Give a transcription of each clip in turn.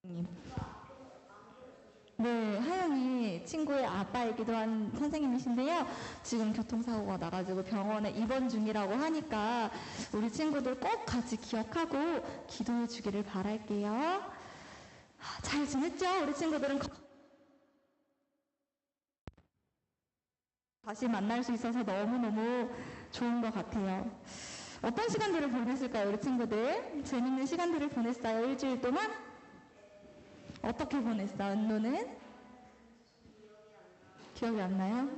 님. 네, 하영이 친구의 아빠이기도 한 선생님이신데요. 지금 교통사고가 나가지고 병원에 입원 중이라고 하니까 우리 친구들 꼭 같이 기억하고 기도해 주기를 바랄게요. 잘 지냈죠? 우리 친구들은 다시 만날 수 있어서 너무너무 좋은 것 같아요. 어떤 시간들을 보냈을까요, 우리 친구들? 재밌는 시간들을 보냈어요, 일주일 동안? 어떻게 보냈어, 은노는? 기억이 안 나요?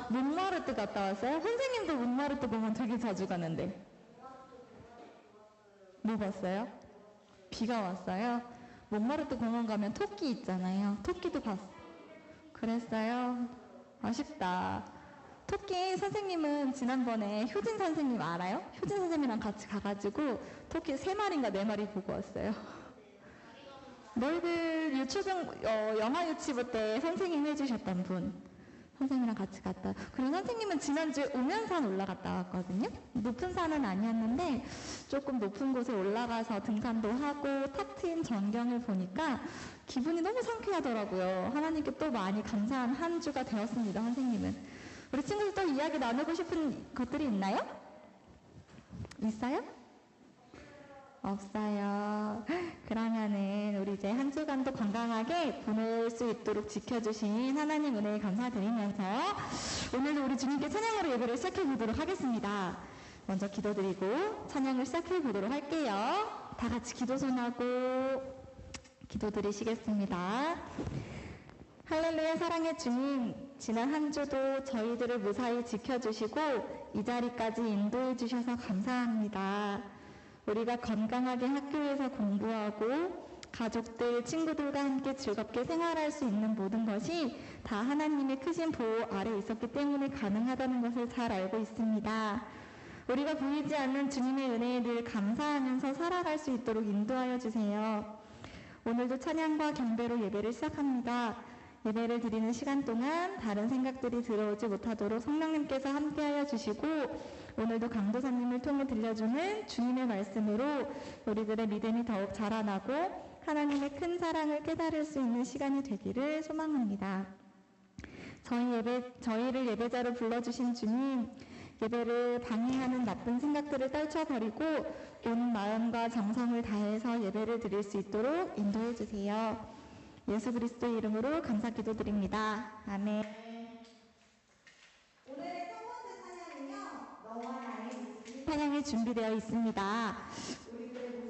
몬마르트 갔다 왔어요? 선생님도 몬마르트 공원 되게 자주 가는데. 뭐 봤어요? 비가 왔어요? 몬마르트 공원 가면 토끼 있잖아요. 토끼도 봤어. 그랬어요? 아쉽다. 토끼 선생님은 지난번에 효진 선생님 알아요? 효진 선생님이랑 같이 가가지고 토끼 3마리인가 4마리 보고 왔어요. 너희들 영화 유치부 때 선생님 해주셨던 분 선생님이랑 같이 갔다. 그리고 선생님은 지난주에 옥면산 올라갔다 왔거든요. 높은 산은 아니었는데 조금 높은 곳에 올라가서 등산도 하고 탁 트인 전경을 보니까 기분이 너무 상쾌하더라고요. 하나님께 또 많이 감사한 한 주가 되었습니다. 선생님은. 우리 친구들 또 이야기 나누고 싶은 것들이 있나요? 있어요? 없어요. 그러면은 우리 이제 한 주간도 건강하게 보낼 수 있도록 지켜주신 하나님 은혜에 감사드리면서 오늘도 우리 주님께 찬양으로 예배를 시작해 보도록 하겠습니다. 먼저 기도드리고 찬양을 시작해 보도록 할게요. 다 같이 기도 손하고 기도드리시겠습니다. 할렐루야. 사랑의 주님, 지난 한 주도 저희들을 무사히 지켜주시고 이 자리까지 인도해 주셔서 감사합니다. 우리가 건강하게 학교에서 공부하고 가족들, 친구들과 함께 즐겁게 생활할 수 있는 모든 것이 다 하나님의 크신 보호 아래 있었기 때문에 가능하다는 것을 잘 알고 있습니다. 우리가 보이지 않는 주님의 은혜에 늘 감사하면서 살아갈 수 있도록 인도하여 주세요. 오늘도 찬양과 경배로 예배를 시작합니다. 예배를 드리는 시간 동안 다른 생각들이 들어오지 못하도록 성령님께서 함께하여 주시고 오늘도 강도사님을 통해 들려주는 주님의 말씀으로 우리들의 믿음이 더욱 자라나고 하나님의 큰 사랑을 깨달을 수 있는 시간이 되기를 소망합니다. 저희를 예배자로 불러주신 주님, 예배를 방해하는 나쁜 생각들을 떨쳐버리고 온 마음과 정성을 다해서 예배를 드릴 수 있도록 인도해 주세요. 예수 그리스도의 이름으로 감사 기도드립니다. 아멘. 오늘의 첫 번째 찬양은요, 너와 나의 모습이 찬양이 준비되어 있습니다.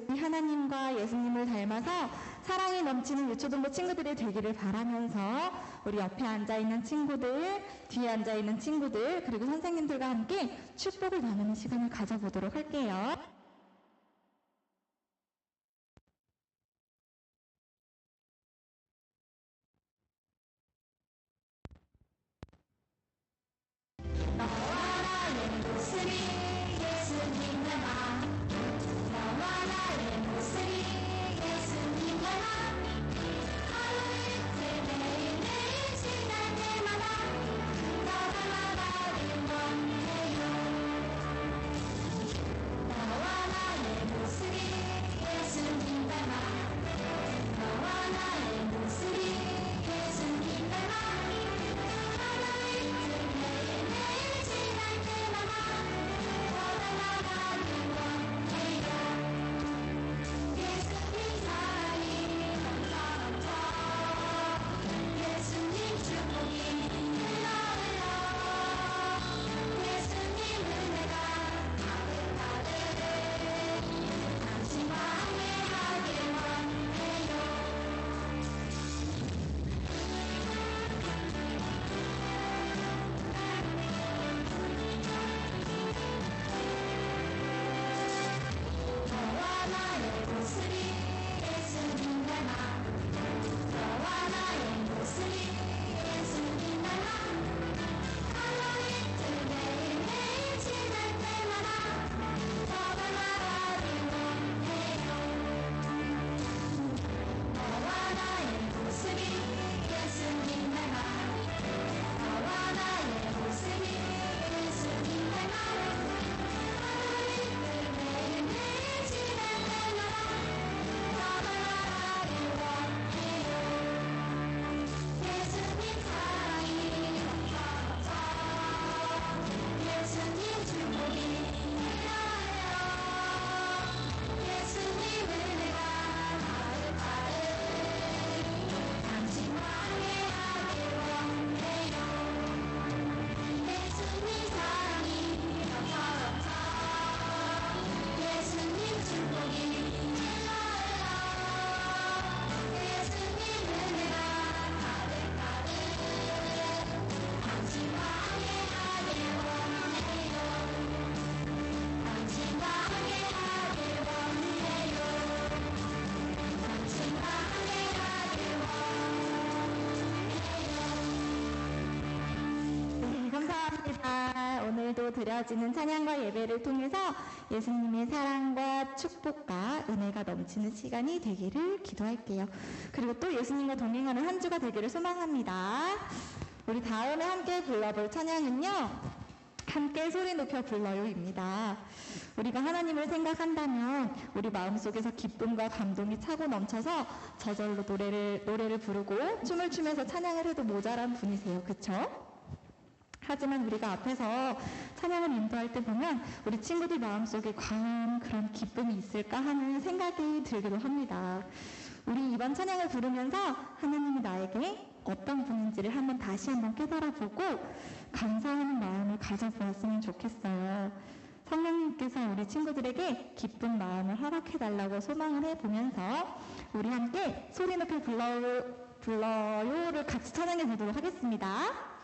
우리 하나님과 예수님을 닮아서 사랑이 넘치는 유초등부 친구들이 되기를 바라면서 우리 옆에 앉아있는 친구들, 뒤에 앉아있는 친구들, 그리고 선생님들과 함께 축복을 나누는 시간을 가져보도록 할게요. 나와 드려지는 찬양과 예배를 통해서 예수님의 사랑과 축복과 은혜가 넘치는 시간이 되기를 기도할게요. 그리고 또 예수님과 동행하는 한 주가 되기를 소망합니다. 우리 다음에 함께 불러볼 찬양은요, 함께 소리 높여 불러요입니다. 우리가 하나님을 생각한다면 우리 마음속에서 기쁨과 감동이 차고 넘쳐서 저절로 노래를 부르고 춤을 추면서 찬양을 해도 모자란 분이세요. 그쵸? 하지만 우리가 앞에서 찬양을 인도할 때 보면 우리 친구들 마음속에 과연 그런 기쁨이 있을까 하는 생각이 들기도 합니다. 우리 이번 찬양을 부르면서 하나님이 나에게 어떤 분인지를 다시 한번 깨달아보고 감사하는 마음을 가져보았으면 좋겠어요. 성령님께서 우리 친구들에게 기쁜 마음을 허락해달라고 소망을 해보면서 우리 함께 소리 높여 불러요를 같이 찬양해 보도록 하겠습니다.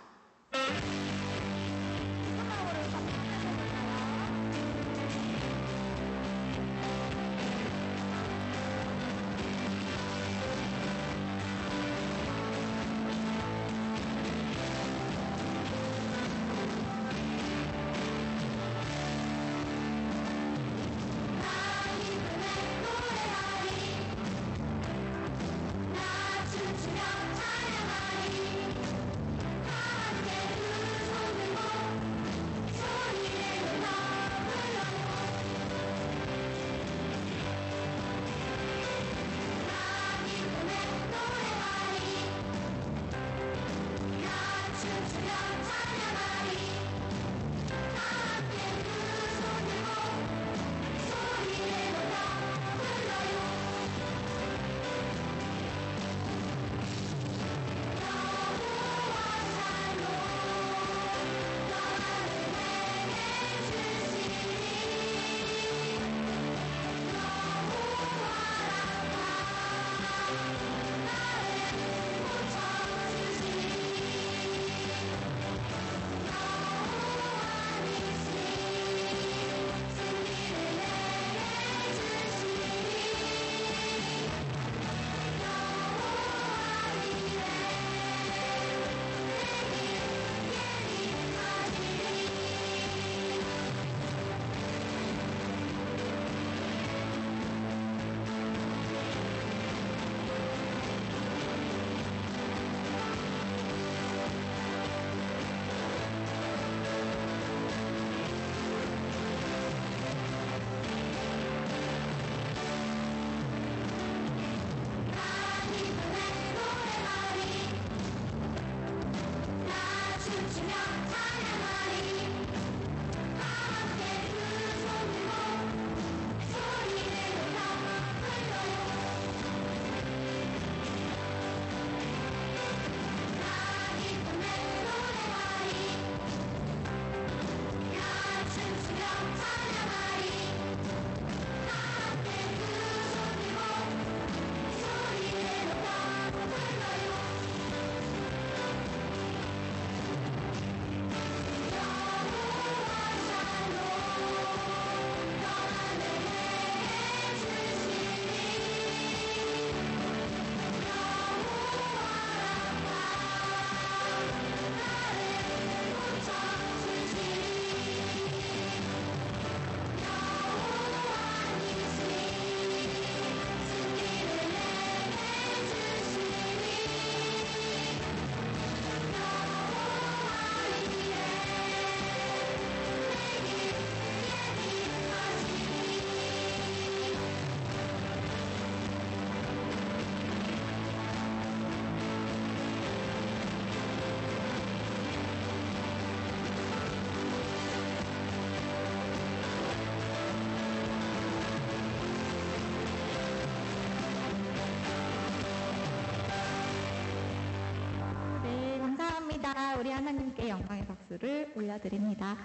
우리 하나님께 영광의 박수를 올려드립니다.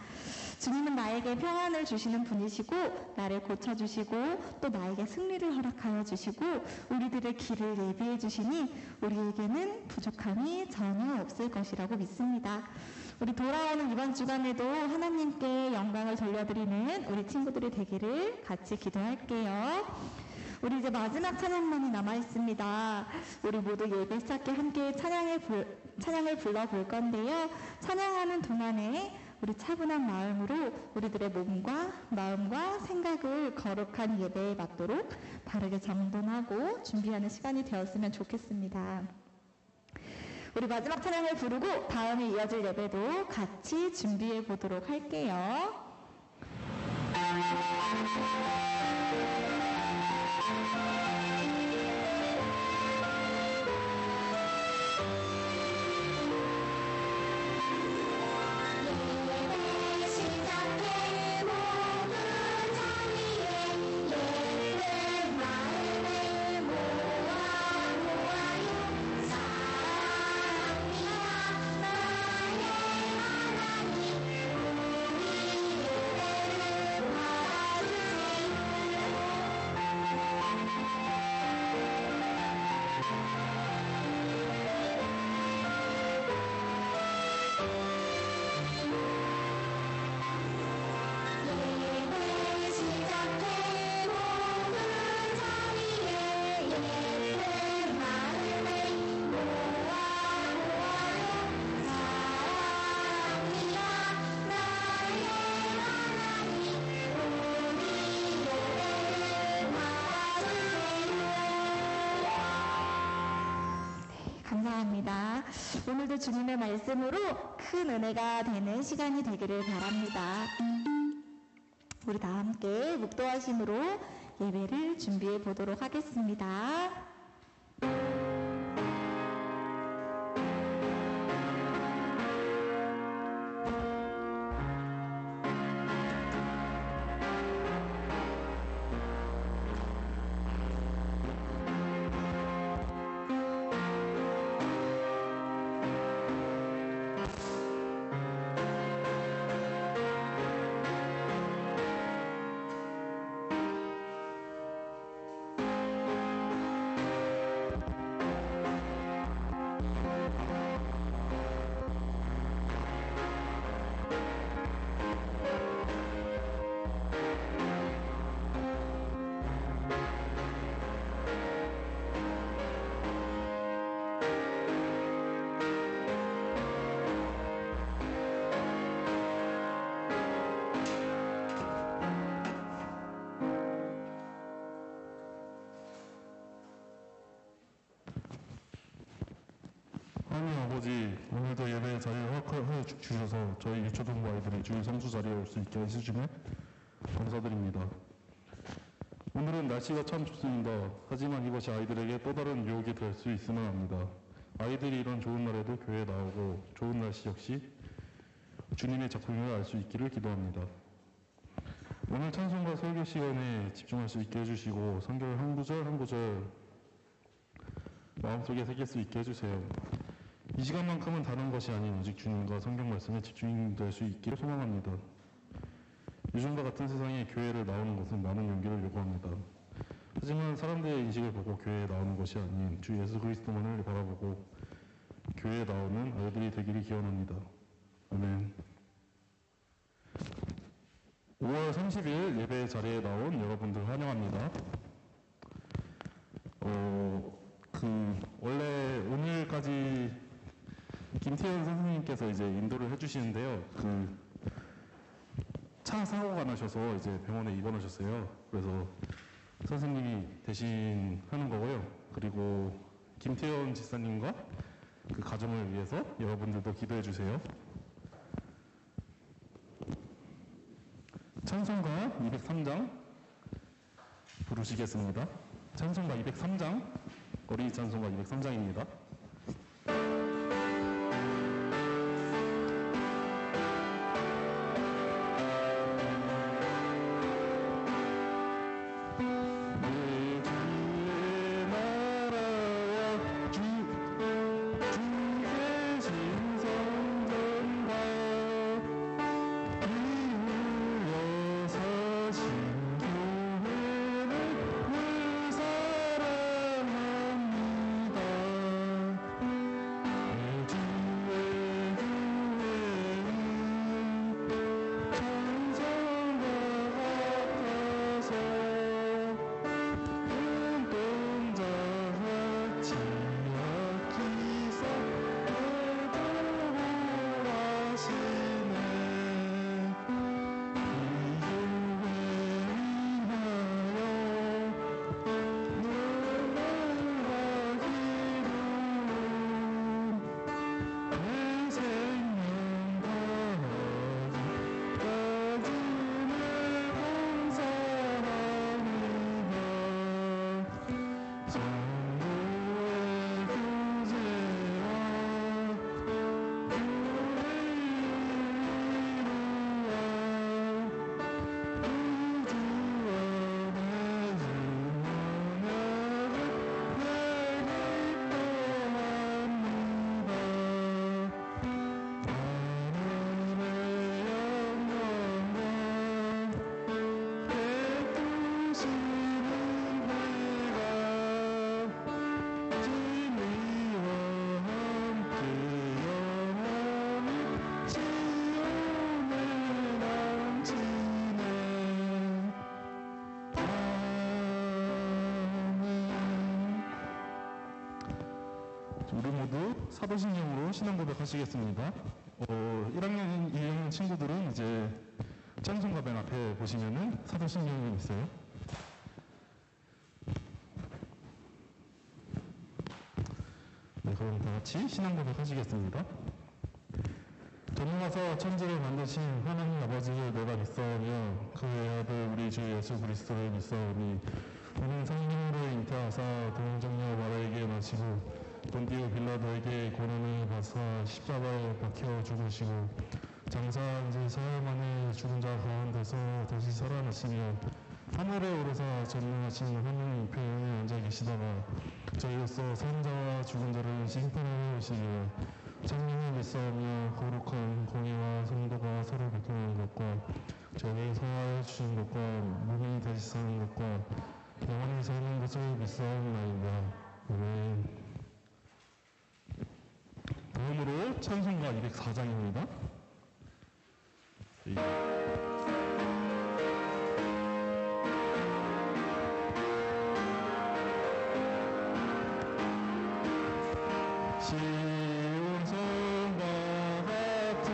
주님은 나에게 평안을 주시는 분이시고 나를 고쳐주시고 또 나에게 승리를 허락하여 주시고 우리들의 길을 예비해 주시니 우리에게는 부족함이 전혀 없을 것이라고 믿습니다. 우리 돌아오는 이번 주간에도 하나님께 영광을 돌려드리는 우리 친구들이 되기를 같이 기도할게요. 우리 이제 마지막 찬양만이 남아있습니다. 우리 모두 예배 시작해 함께 찬양을 불러볼 건데요. 찬양하는 동안에 우리 차분한 마음으로 우리들의 몸과 마음과 생각을 거룩한 예배에 맞도록 바르게 정돈하고 준비하는 시간이 되었으면 좋겠습니다. 우리 마지막 찬양을 부르고 다음에 이어질 예배도 같이 준비해 보도록 할게요. 감사합니다. 오늘도 주님의 말씀으로 큰 은혜가 되는 시간이 되기를 바랍니다. 우리 다 함께 묵도하심으로 예배를 준비해 보도록 하겠습니다. 하나님 아버지, 오늘도 예배 자리를 허락하여 주셔서 저희 유초등부 아이들이 주일 성수 자리에 올 수 있게 해주시면 감사드립니다. 오늘은 날씨가 참 좋습니다. 하지만 이것이 아이들에게 또 다른 유혹이 될 수 있으면 합니다. 아이들이 이런 좋은 날에도 교회에 나오고 좋은 날씨 역시 주님의 작품임을 알 수 있기를 기도합니다. 오늘 찬송과 설교 시간에 집중할 수 있게 해주시고 성경 한 구절 한 구절 마음속에 새길 수 있게 해주세요. 이 시간만큼은 다른 것이 아닌 오직 주님과 성경 말씀에 집중될 수 있기를 소망합니다. 요즘과 같은 세상에 교회를 나오는 것은 많은 용기를 요구합니다. 하지만 사람들의 인식을 보고 교회에 나오는 것이 아닌 주 예수 그리스도만을 바라보고 교회에 나오는 아이들이 되기를 기원합니다. 아멘. 5월 30일 예배 자리에 나온 여러분들 환영합니다. 원래 오늘까지 김태현 선생님께서 이제 인도를 해주시는데요. 차 사고가 나셔서 이제 병원에 입원하셨어요. 그래서 선생님이 대신 하는 거고요. 그리고 김태현 지사님과 그 가정을 위해서 여러분들도 기도해 주세요. 찬송가 203장 부르시겠습니다. 찬송가 203장, 어린이 찬송가 203장입니다. 우리 모두 사도신경으로 신앙 고백하시겠습니다. 1학년, 2학년 친구들은 이제 찬송가 맨 앞에 보시면은 사도신경이 있어요. 네, 그럼 다 같이 신앙 고백하시겠습니다. 전능하사 천지를 만드신 하나님 아버지를 내가 믿사오며 그의 아들 우리 주 예수 그리스도를 믿사오니 오늘 성령으로 잉태하사 동정녀 마리아에게 나시고 본디오 빌라도에게 고난을 받사 십자가에 박혀 죽으시고 장사한 지 사흘 만에 죽은 자 가운데서 다시 살아나시며 하늘에 오르사 전능하신 하나님 우편에 앉아 계시다가 저희로서 산자와 죽은 자를 심판하러 오시기에 성령을 믿사오며 거룩한 공의와 성도가 서로 베푸는 것과 저희 성화해 주신 것과 몸이 다시 사는 것과 영원히 사는 것을 믿사옵나이다. 아멘. 다음으로 찬송가 204장입니다. 시온성과 같은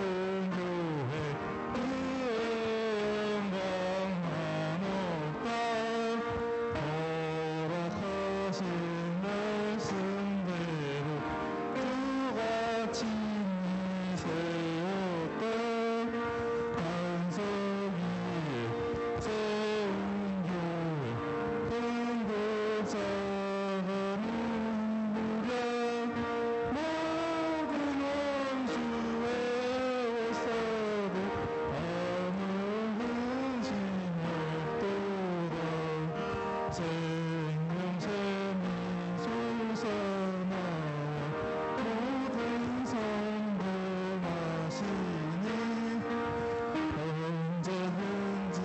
교회 그의 영광 한옥달 허락하신 말씀대로 똑같이 세웠다 반석 위에 세운 교회 공동사가 누구랴 모든 원수의 옷사도 아무 근심 없도다 생명샘이 솟아나와 모든 성공하시니 언제든지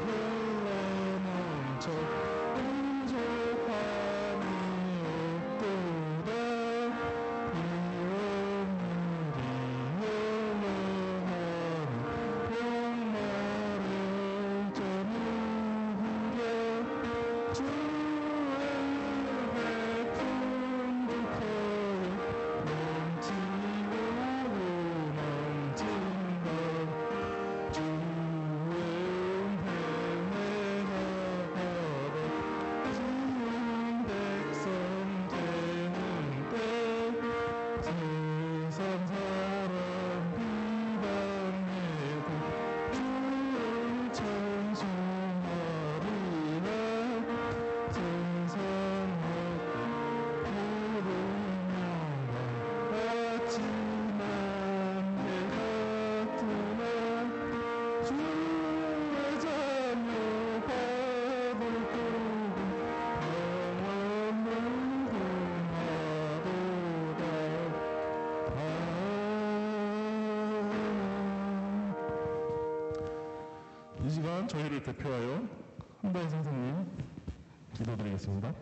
흘러넘쳐 풍족함이 없도다 이원물이 흘러가는 용마를 저누구랴 주의 베푼 듯하여 넘치고 넘친다 주의 은혜 내가 받아 지은 백성 되는 때 세상 사람 비방해도 주를 찬송하리라 세상 모든 영광 같지만 내 같으나 주의 자녀 받을 꿈은 영원한 꿈하도다. 이 시간 저희를 대표하여 한다희 선생님 기도드리겠습니다.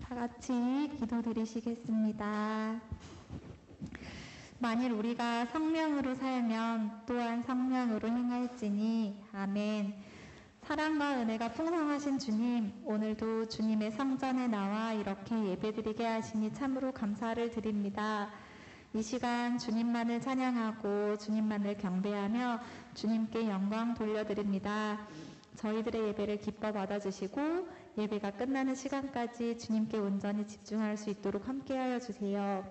다 같이 기도드리시겠습니다. 만일 우리가 성령으로 살면 또한 성령으로 행할지니 아멘. 사랑과 은혜가 풍성하신 주님, 오늘도 주님의 성전에 나와 이렇게 예배드리게 하시니 참으로 감사를 드립니다. 이 시간 주님만을 찬양하고 주님만을 경배하며 주님께 영광 돌려드립니다. 저희들의 예배를 기뻐 받아주시고 예배가 끝나는 시간까지 주님께 온전히 집중할 수 있도록 함께하여 주세요.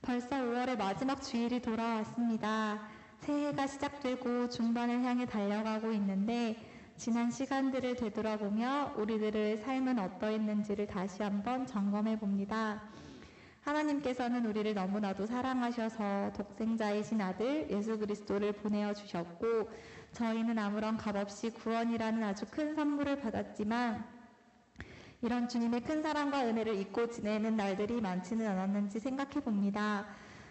벌써 5월의 마지막 주일이 돌아왔습니다. 새해가 시작되고 중반을 향해 달려가고 있는데 지난 시간들을 되돌아보며 우리들의 삶은 어떠했는지를 다시 한번 점검해 봅니다. 하나님께서는 우리를 너무나도 사랑하셔서 독생자이신 아들 예수 그리스도를 보내어 주셨고 저희는 아무런 값없이 구원이라는 아주 큰 선물을 받았지만 이런 주님의 큰 사랑과 은혜를 잊고 지내는 날들이 많지는 않았는지 생각해 봅니다.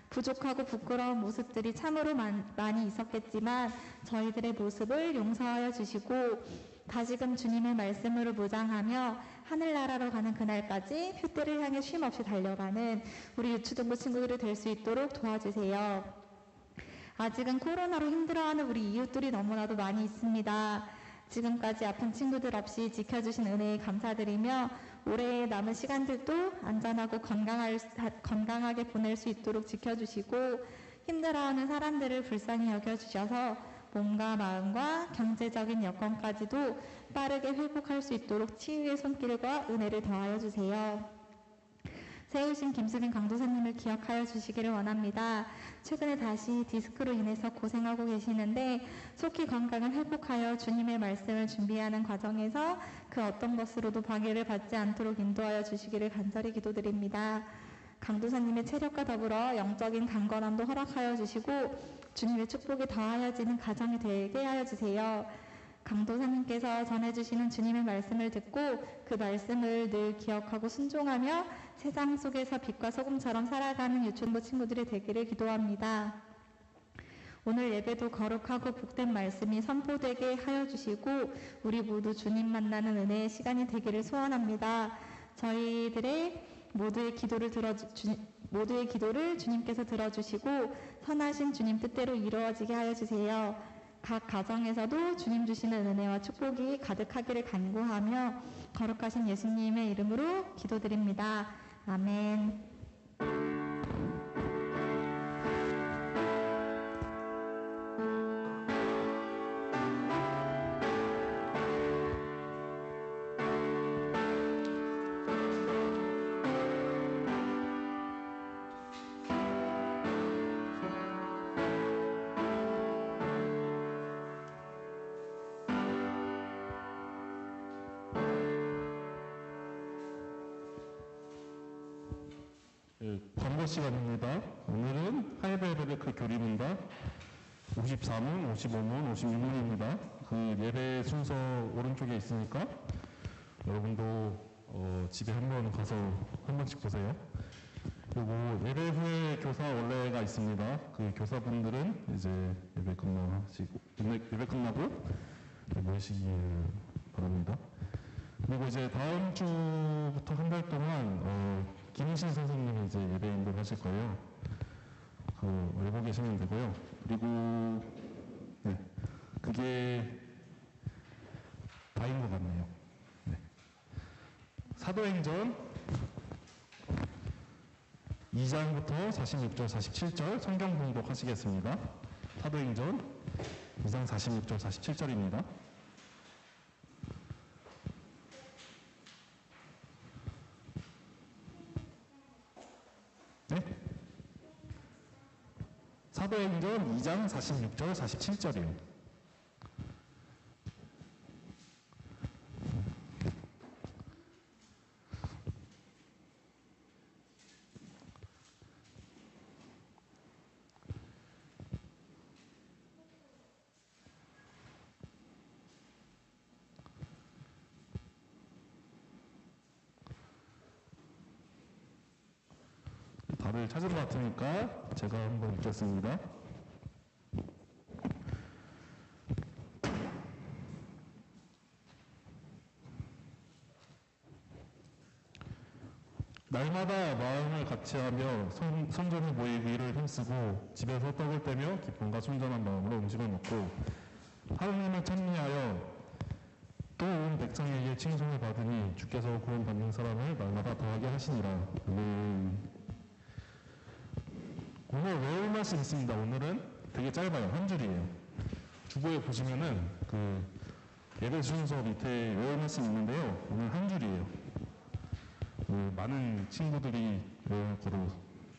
부족하고 부끄러운 모습들이 참으로 많이 있었겠지만 저희들의 모습을 용서하여 주시고 다시금 주님의 말씀으로 무장하며 하늘나라로 가는 그날까지 휘대를 향해 쉼없이 달려가는 우리 유초등부 친구들이 될 수 있도록 도와주세요. 아직은 코로나로 힘들어하는 우리 이웃들이 너무나도 많이 있습니다. 지금까지 아픈 친구들 없이 지켜주신 은혜에 감사드리며 올해의 남은 시간들도 안전하고 건강하게 보낼 수 있도록 지켜주시고 힘들어하는 사람들을 불쌍히 여겨주셔서 몸과 마음과 경제적인 여건까지도 빠르게 회복할 수 있도록 치유의 손길과 은혜를 더하여 주세요. 세우신 김수빈 강도사님을 기억하여 주시기를 원합니다. 최근에 다시 디스크로 인해서 고생하고 계시는데 속히 건강을 회복하여 주님의 말씀을 준비하는 과정에서 그 어떤 것으로도 방해를 받지 않도록 인도하여 주시기를 간절히 기도드립니다. 강도사님의 체력과 더불어 영적인 강건함도 허락하여 주시고 주님의 축복이 더하여지는 가정이 되게 하여 주세요. 강도사님께서 전해주시는 주님의 말씀을 듣고 그 말씀을 늘 기억하고 순종하며 세상 속에서 빛과 소금처럼 살아가는 유촌부 친구들이 되기를 기도합니다. 오늘 예배도 거룩하고 복된 말씀이 선포되게 하여 주시고 우리 모두 주님 만나는 은혜의 시간이 되기를 소원합니다. 저희들의 모두의 기도를 주님께서 들어주시고 선하신 주님 뜻대로 이루어지게 하여 주세요. 각 가정에서도 주님 주시는 은혜와 축복이 가득하기를 간구하며 거룩하신 예수님의 이름으로 기도드립니다. 아멘. 광고 시간입니다. 오늘은 하이베르베크 교리문답 54문, 55문, 56문입니다. 그 예배 순서 오른쪽에 있으니까 여러분도 집에 한번 가서 한 번씩 보세요. 그리고 예배 후에 교사 원래가 있습니다. 그 교사분들은 이제 예배 끝나고 모이시길 바랍니다. 그리고 이제 다음 주부터 한 달 동안 김희신 선생님이 이제 예배 인도를 하실 거예요. 알고 계시면 되고요. 그리고 네, 그게 다인 것 같네요. 네. 사도행전 2장부터 46절, 47절 성경 봉독하시겠습니다. 사도행전 2장 46절, 47절입니다. 네? 사도행전 2장 46절, 47절이요. 답을 찾은 것 같으니까 제가 한번 읽겠습니다. 날마다 마음을 같이하며 성전에 모이기를 힘쓰고 집에서 떡을 떼며 기쁨과 순전한 마음으로 음식을 먹고 하느님을 찬미하여 또 온 백성에게 칭송을 받으니 주께서 구원받는 사람을 날마다 더하게 하시니라. 오늘 외울 말씀 있습니다. 오늘은 되게 짧아요. 한 줄이에요. 주보에 보시면은 그 예배 순서 밑에 외울 말씀 있는데요. 오늘 한 줄이에요. 많은 친구들이 외울 거로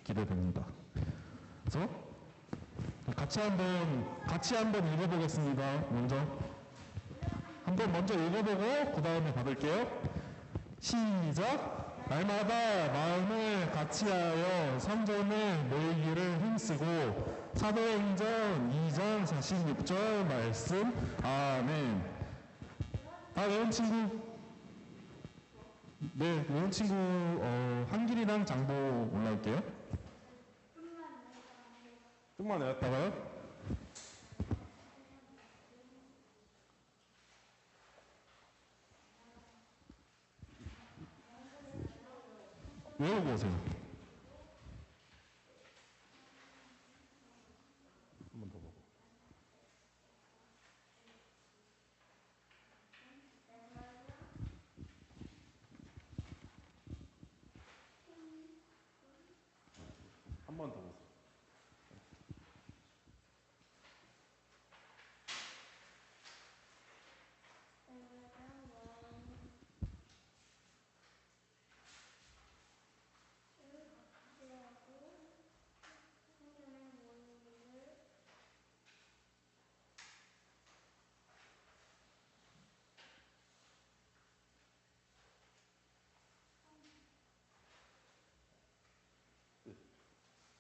기대됩니다. 그래서 같이 한번 읽어보겠습니다. 먼저 읽어보고 그 다음에 받을게요. 시작. 날마다 마음을 같이하여 성전에 모이기를 힘쓰고 사도행전 2장 46절 말씀. 아멘. 외운 친구. 네, 외운 친구 한길이랑 장보 올라올게요. 좀만 외웠다가요? 외우고 오세요. 한 번 더 보고. 번만 더 보세요.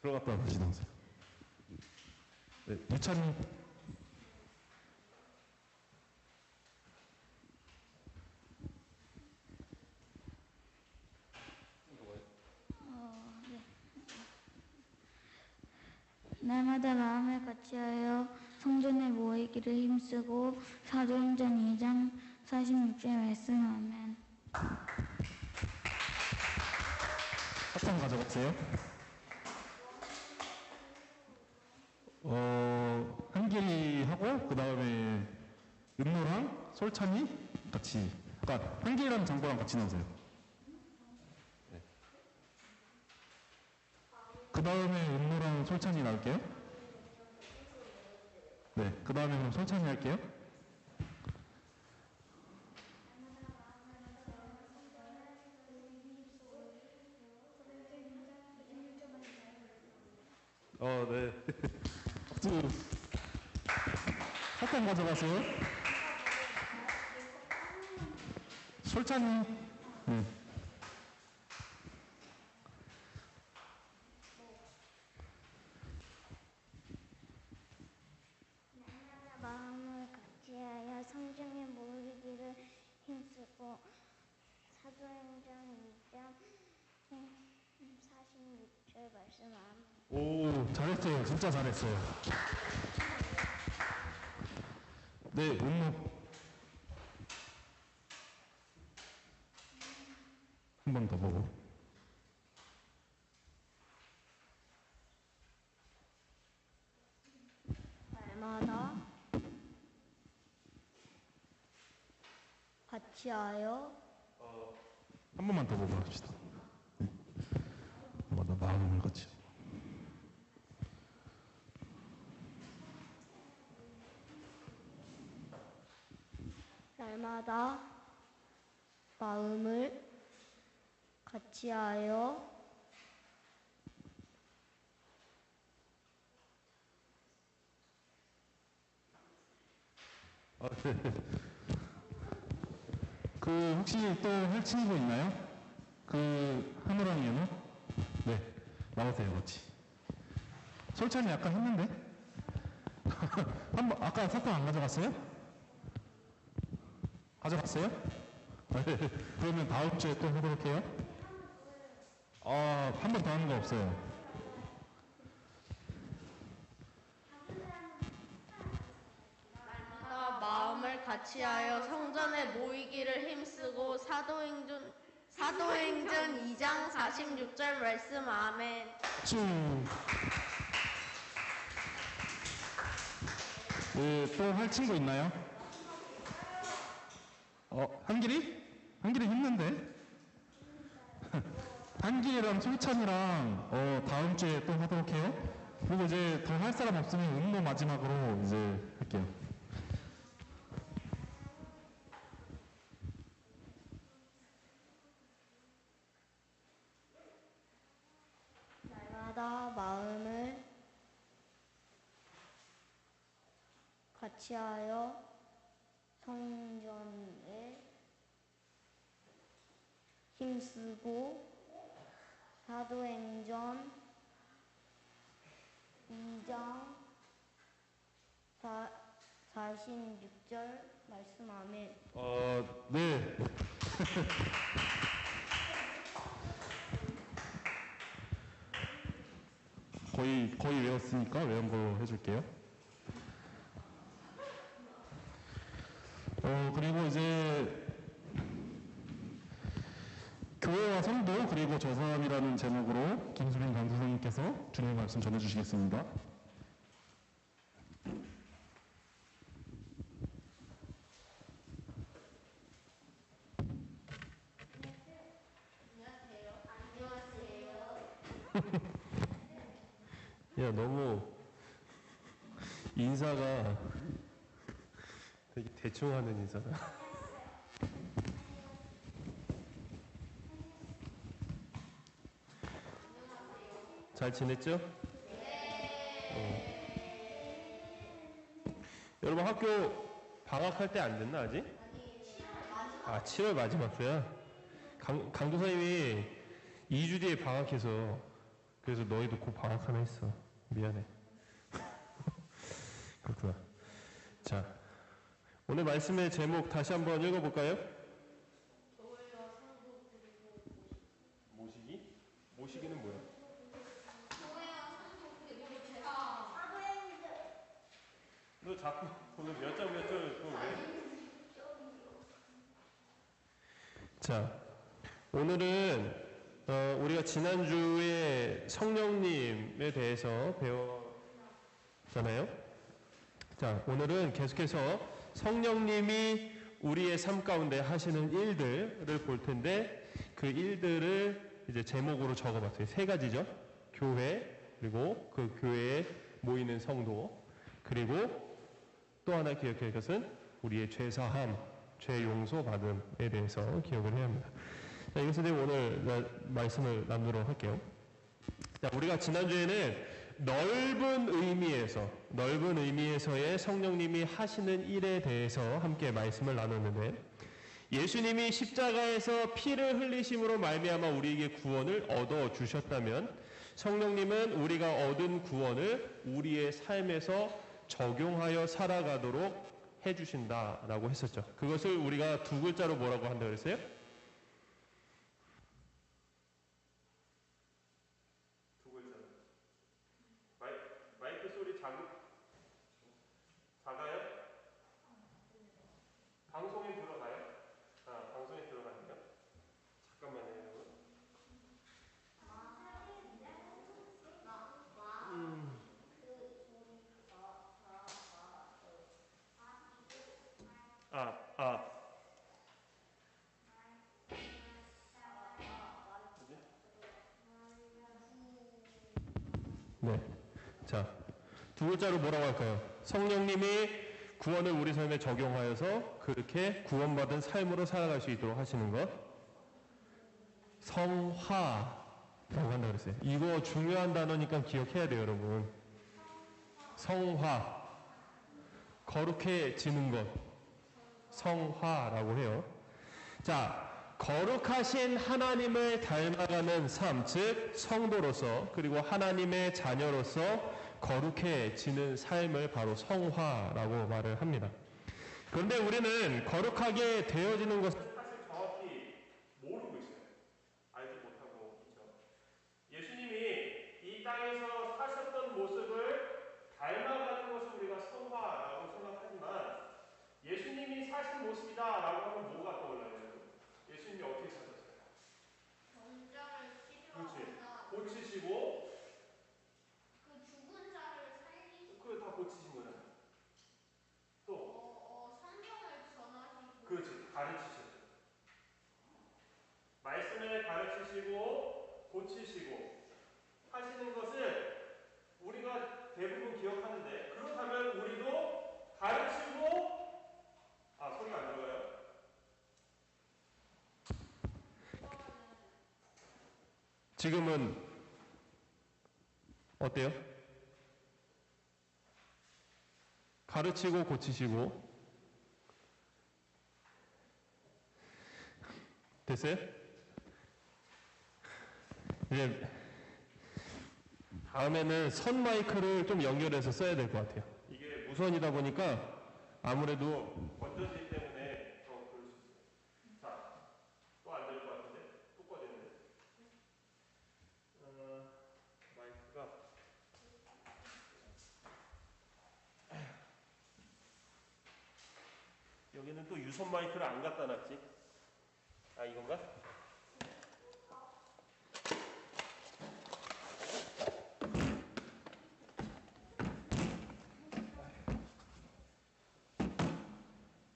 들어갔다 다시 나오세요. 네, 유찬이. 날마다 마음을 같이하여 성전에 모이기를 힘쓰고 사도행전 2장 46절 말씀 아멘. 사탕 가져갔어요? 한길이하고 그 다음에 은노랑 솔찬이 같이, 그러니까 한길이랑 장보랑 같이 나오세요. 네. 그 다음에 은노랑 솔찬이 나올게요. 네, 그 다음에 그럼 솔찬이 할게요. 네. 박수. 사탕 가져가세요. 솔찬이. 네. 마음을 같이하여 성전에 모이기를 힘쓰고 사도행전 2장 46절 말씀 아멘. 오, 잘했어요. 진짜 잘했어요. 네, 은노. 한 번 더 보고. 날마다 같이하여 한 번만 더 보고 합시다. 나 마음을 같이. 날마다 마음을 같이하여 네. 그 혹시 또 할 친구 있나요? 그 하늘왕이 연우? 네, 나오세요 같이. 솔찬이 아까 했는데? 한번 아까 사탕 안 가져갔어요? 가져갔어요? 네. 그러면 다음 주에 또 하도록 해요. 한 번 더 하는 거 없어요. 마음을 같이하여 성전에 모이기를 힘쓰고 사도행전 2장 46절 말씀 아멘. 쭉. 네, 또 할 친구 있나요? 한길이? 한길이 했는데? 한길이랑 솔찬이랑 다음 주에 또 하도록 해요. 그리고 이제 더 할 사람 없으면 음모 마지막으로 이제 할게요. 날마다 마음을 같이하여 성전에 힘쓰고 사도행전 2장 46절 말씀 아멘. 네. 거의 외웠으니까 외운 걸로 해줄게요. 그리고 이제 교회와 성도 그리고 저 사람이라는 제목으로 김수빈 강사님께서 주님 말씀 전해주시겠습니다. 야, 너무 인사가 되게 대충 하는 인사다. 잘 지냈죠? 여러분 학교 방학할 때 안 됐나 아직? 아, 7월 마지막 주야? 강도사님이 2주 뒤에 방학해서 그래서 너희도 곧 방학하나 했어. 미안해. 그렇구나. 자, 오늘 말씀의 제목 다시 한번 읽어볼까요? 모시기? 모시기는 뭐야? 너 자꾸 오늘 몇 장 그거 왜? 자, 오늘은 우리가 지난주에 성령님에 대해서 배웠잖아요. 자, 오늘은 계속해서 성령님이 우리의 삶 가운데 하시는 일들을 볼 텐데 그 일들을 이제 제목으로 적어봤어요. 세 가지죠. 교회, 그리고 그 교회에 모이는 성도, 그리고 또 하나 기억해야 할 것은 우리의 죄사함, 죄 용서 받음에 대해서 기억을 해야 합니다. 자, 이것에 대해 오늘 말씀을 나누도록 할게요. 자, 우리가 지난주에는 넓은 의미에서의 성령님이 하시는 일에 대해서 함께 말씀을 나눴는데, 예수님이 십자가에서 피를 흘리심으로 말미암아 우리에게 구원을 얻어 주셨다면 성령님은 우리가 얻은 구원을 우리의 삶에서 적용하여 살아가도록 해주신다라고 했었죠. 그것을 우리가 두 글자로 뭐라고 한다고 그랬어요? 두 글자. 마이크 소리 작아요? 방송에 들어가요? 아, 방송에 들어가니까. 잠깐만요, 여러분. 네. 자, 두 글자로 뭐라고 할까요? 성령님이 구원을 우리 삶에 적용하여서 그렇게 구원받은 삶으로 살아갈 수 있도록 하시는 것. 성화라고 한다고 그랬어요. 이거 중요한 단어니까 기억해야 돼요, 여러분. 성화. 거룩해지는 것. 성화라고 해요. 자, 거룩하신 하나님을 닮아가는 삶, 즉 성도로서 그리고 하나님의 자녀로서 거룩해지는 삶을 바로 성화라고 말을 합니다. 그런데 우리는 거룩하게 되어지는 것을 사실 정확히 모르고 있어요. 알지 못하고 있죠. 예수님이 이 땅에서 사셨던 모습을 닮아가는 것을 우리가 성화라고 생각하지만 예수님이 사신 모습이다라고 하면 뭐가 떠올라요? 예수님이 어떻게 사셨어요? 그렇지. 고치시고 그 죽은 자를 살리시고 그걸 다 고치신 거잖아요. 또 성경을 전하시고 그렇지. 가르치셨죠. 말씀을 가르치시고 고치시고 하시는 것을 우리가 대부분 기억하는데, 그렇다면 우리도 가르치고 소리가 안 들어가요? 지금은 어때요? 가르치고 고치시고 됐어요? 이제 다음에는 선 마이크를 좀 연결해서 써야 될 것 같아요. 이게 무선이다 보니까 아무래도 건전지 때문에 더 그럴 수 있어요. 자, 또 안 될 것 같은데? 또 꺼지는데? 마이크가 여기는 또 유선 마이크를 안 갖다 놨지? 아, 이건가?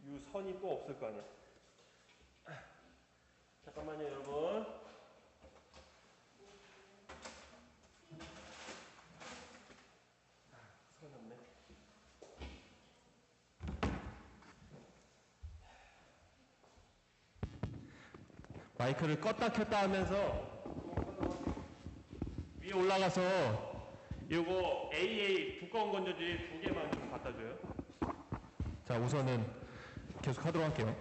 유선이 또 없을 거 아니야. 잠깐만요, 여러분. 마이크를 껐다 켰다 하면서 위에 올라가서 요거 AA 두꺼운 건전지 2개만 좀 갖다 줘요. 자, 우선은 계속 하도록 할게요.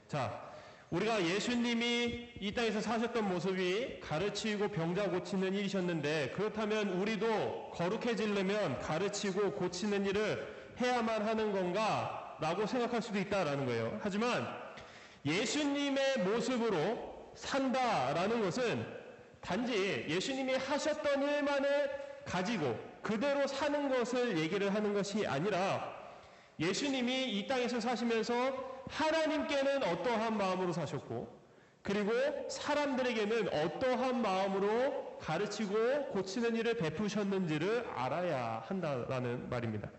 자, 우리가 예수님이 이 땅에서 사셨던 모습이 가르치고 병자 고치는 일이셨는데, 그렇다면 우리도 거룩해지려면 가르치고 고치는 일을 해야만 하는 건가? 라고 생각할 수도 있다라는 거예요. 하지만 예수님의 모습으로 산다라는 것은 단지 예수님이 하셨던 일만을 가지고 그대로 사는 것을 얘기를 하는 것이 아니라, 예수님이 이 땅에서 사시면서 하나님께는 어떠한 마음으로 사셨고, 그리고 사람들에게는 어떠한 마음으로 가르치고 고치는 일을 베푸셨는지를 알아야 한다라는 말입니다.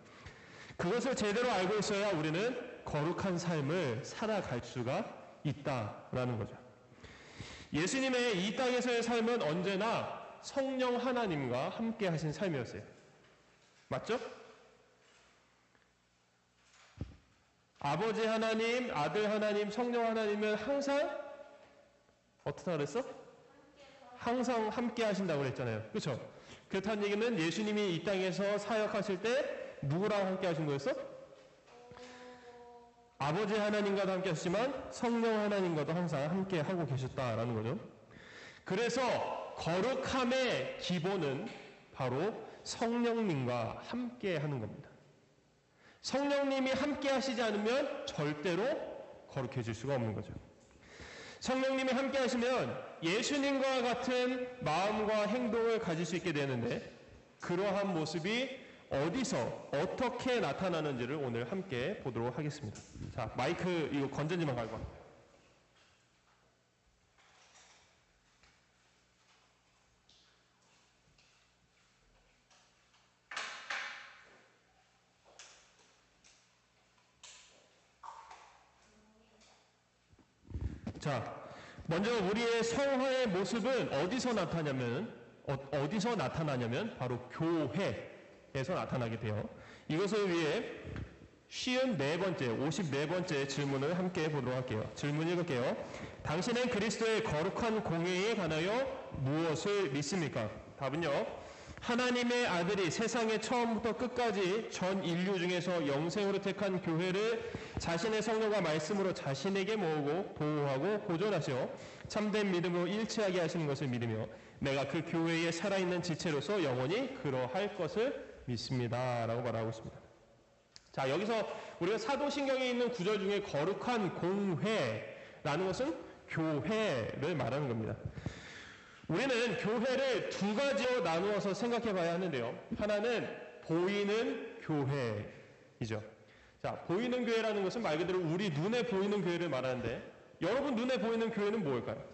그것을 제대로 알고 있어야 우리는 거룩한 삶을 살아갈 수가 있다라는 거죠. 예수님의 이 땅에서의 삶은 언제나 성령 하나님과 함께 하신 삶이었어요. 맞죠? 아버지 하나님, 아들 하나님, 성령 하나님은 항상 어떻다 그랬어? 항상 함께 하신다고 그랬잖아요. 그렇죠? 그렇다는 얘기는 예수님이 이 땅에서 사역하실 때 누구랑 함께 하신 거였어? 아버지 하나님과도 함께 하시지만 성령 하나님과도 항상 함께 하고 계셨다라는 거죠. 그래서 거룩함의 기본은 바로 성령님과 함께 하는 겁니다. 성령님이 함께 하시지 않으면 절대로 거룩해질 수가 없는 거죠. 성령님이 함께 하시면 예수님과 같은 마음과 행동을 가질 수 있게 되는데, 그러한 모습이 어디서 어떻게 나타나는지를 오늘 함께 보도록 하겠습니다. 자, 마이크 이거 건전지만 갈고 와요. 자, 먼저 우리의 성화의 모습은 어디서 나타나냐면 바로 교회에서 나타나게 돼요. 이것을 위해 54번째 질문을 함께 보도록 할게요. 질문 읽을게요. 당신은 그리스도의 거룩한 공예에 관하여 무엇을 믿습니까? 답은요, 하나님의 아들이 세상의 처음부터 끝까지 전 인류 중에서 영생으로 택한 교회를 자신의 성령과 말씀으로 자신에게 모으고 보호하고 보존하시어 참된 믿음으로 일치하게 하시는 것을 믿으며 내가 그 교회에 살아있는 지체로서 영원히 그러할 것을 믿습니다. 라고 말하고 있습니다. 자, 여기서 우리가 사도신경에 있는 구절 중에 거룩한 공회라는 것은 교회를 말하는 겁니다. 우리는 교회를 두 가지로 나누어서 생각해 봐야 하는데요. 하나는 보이는 교회이죠. 자, 보이는 교회라는 것은 말 그대로 우리 눈에 보이는 교회를 말하는데, 여러분 눈에 보이는 교회는 뭘까요?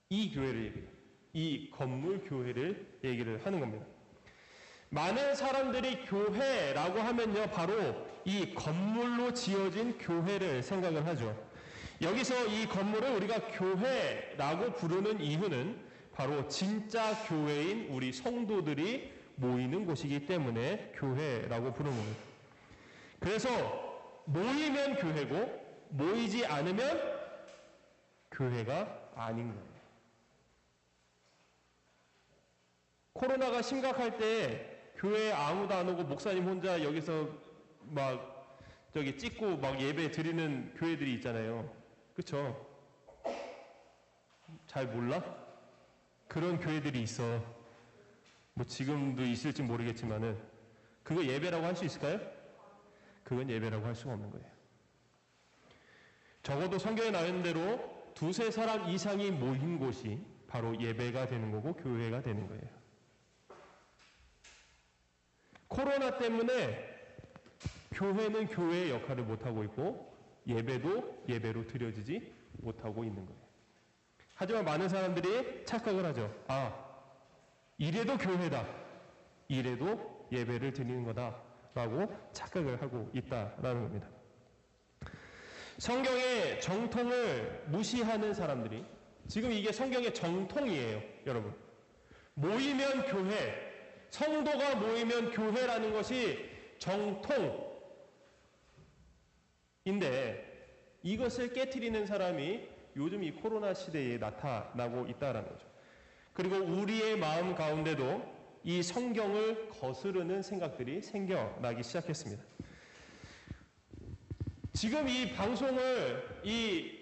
이 교회를 얘기해요. 이 건물 교회를 얘기를 하는 겁니다. 많은 사람들이 교회라고 하면요, 바로 이 건물로 지어진 교회를 생각을 하죠. 여기서 이 건물을 우리가 교회라고 부르는 이유는 바로 진짜 교회인 우리 성도들이 모이는 곳이기 때문에 교회라고 부르는 겁니다. 그래서 모이면 교회고 모이지 않으면 교회가 아닌 거예요. 코로나가 심각할 때 교회에 아무도 안 오고 목사님 혼자 여기서 막 저기 찍고 막 예배 드리는 교회들이 있잖아요. 그쵸? 잘 몰라? 그런 교회들이 있어. 뭐 지금도 있을지 모르겠지만은 그거 예배라고 할 수 있을까요? 그건 예배라고 할 수가 없는 거예요. 적어도 성경에 나와 있는 대로 두세 사람 이상이 모인 곳이 바로 예배가 되는 거고 교회가 되는 거예요. 코로나 때문에 교회는 교회의 역할을 못하고 있고 예배도 예배로 드려지지 못하고 있는 거예요. 하지만 많은 사람들이 착각을 하죠. 아, 이래도 교회다. 이래도 예배를 드리는 거다. 라고 착각을 하고 있다라는 겁니다. 성경의 정통을 무시하는 사람들이, 지금 이게 성경의 정통이에요, 여러분. 모이면 교회, 성도가 모이면 교회라는 것이 정통인데, 이것을 깨트리는 사람이 요즘 이 코로나 시대에 나타나고 있다는 거죠. 그리고 우리의 마음 가운데도 이 성경을 거스르는 생각들이 생겨나기 시작했습니다. 지금 이 방송을, 이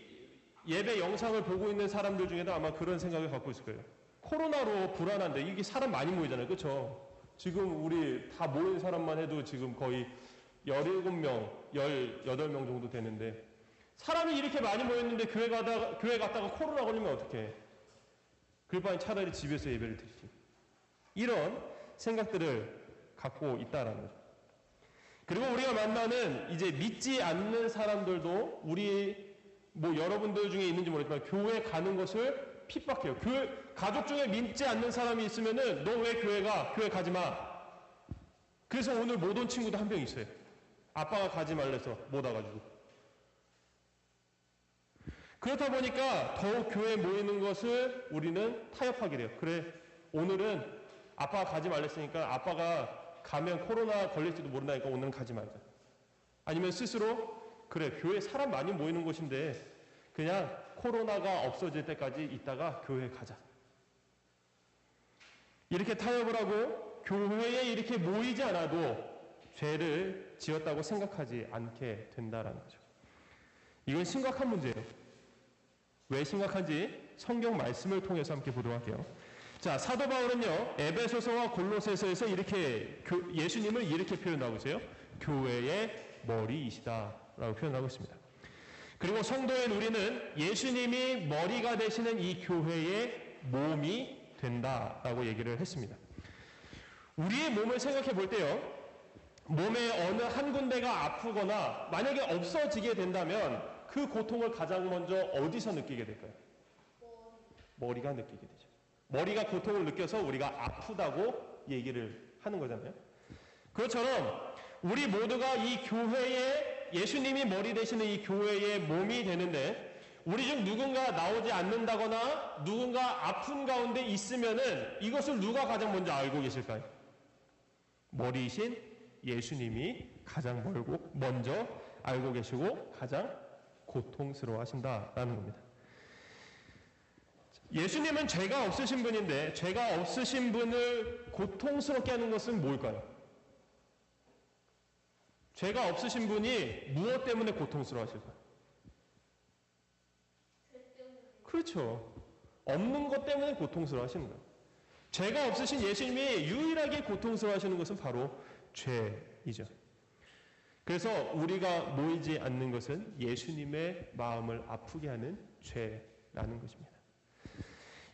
예배 영상을 보고 있는 사람들 중에도 아마 그런 생각을 갖고 있을 거예요. 코로나로 불안한데 이게 사람 많이 모이잖아요. 그렇죠? 지금 우리 다 모인 사람만 해도 지금 거의 17명, 18명 정도 되는데 사람이 이렇게 많이 모였는데 교회 갔다가 코로나 걸리면 어떡해? 그럴 바에 차라리 집에서 예배를 드리지. 이런 생각들을 갖고 있다라는 거죠. 그리고 우리가 만나는 이제 믿지 않는 사람들도 우리 여러분들 중에 있는지 모르겠지만 교회 가는 것을 핍박해요. 가족 중에 믿지 않는 사람이 있으면은 너 왜 교회 가? 교회 가지 마. 그래서 오늘 못 온 친구도 한 명 있어요. 아빠가 가지 말래서 못 와가지고. 그렇다 보니까 더욱 교회에 모이는 것을 우리는 타협하게 돼요. 그래, 오늘은 아빠가 가지 말랬으니까 아빠가 가면 코로나 걸릴지도 모른다니까 오늘은 가지 말자. 아니면 스스로 그래, 교회 사람 많이 모이는 곳인데 그냥 코로나가 없어질 때까지 있다가 교회 가자. 이렇게 타협을 하고 교회에 이렇게 모이지 않아도 죄를 지었다고 생각하지 않게 된다는 거죠. 이건 심각한 문제예요. 왜 심각한지 성경 말씀을 통해서 함께 보도록 할게요. 자, 사도 바울은요, 에베소서와 골로새서에서 이렇게 예수님을 이렇게 표현하고 있어요. 교회의 머리이시다라고 표현하고 있습니다. 그리고 성도인 우리는 예수님이 머리가 되시는 이 교회의 몸이 된다라고 얘기를 했습니다. 우리의 몸을 생각해 볼 때요, 몸의 어느 한 군데가 아프거나 만약에 없어지게 된다면 그 고통을 가장 먼저 어디서 느끼게 될까요? 머리가 느끼게 되죠. 머리가 고통을 느껴서 우리가 아프다고 얘기를 하는 거잖아요. 그것처럼 우리 모두가 이 교회에, 예수님이 머리 되시는 이 교회의 몸이 되는데 우리 중 누군가 나오지 않는다거나 누군가 아픈 가운데 있으면은 이것을 누가 가장 먼저 알고 계실까요? 머리이신 예수님이 가장 먼저 알고 계시고 가장 고통스러워 하신다라는 겁니다. 예수님은 죄가 없으신 분인데 죄가 없으신 분을 고통스럽게 하는 것은 뭘까요? 죄가 없으신 분이 무엇 때문에 고통스러워 하실까요? 그렇죠. 없는 것 때문에 고통스러워 하시는 거예요. 죄가 없으신 예수님이 유일하게 고통스러워 하시는 것은 바로 죄이죠. 그래서 우리가 모이지 않는 것은 예수님의 마음을 아프게 하는 죄라는 것입니다.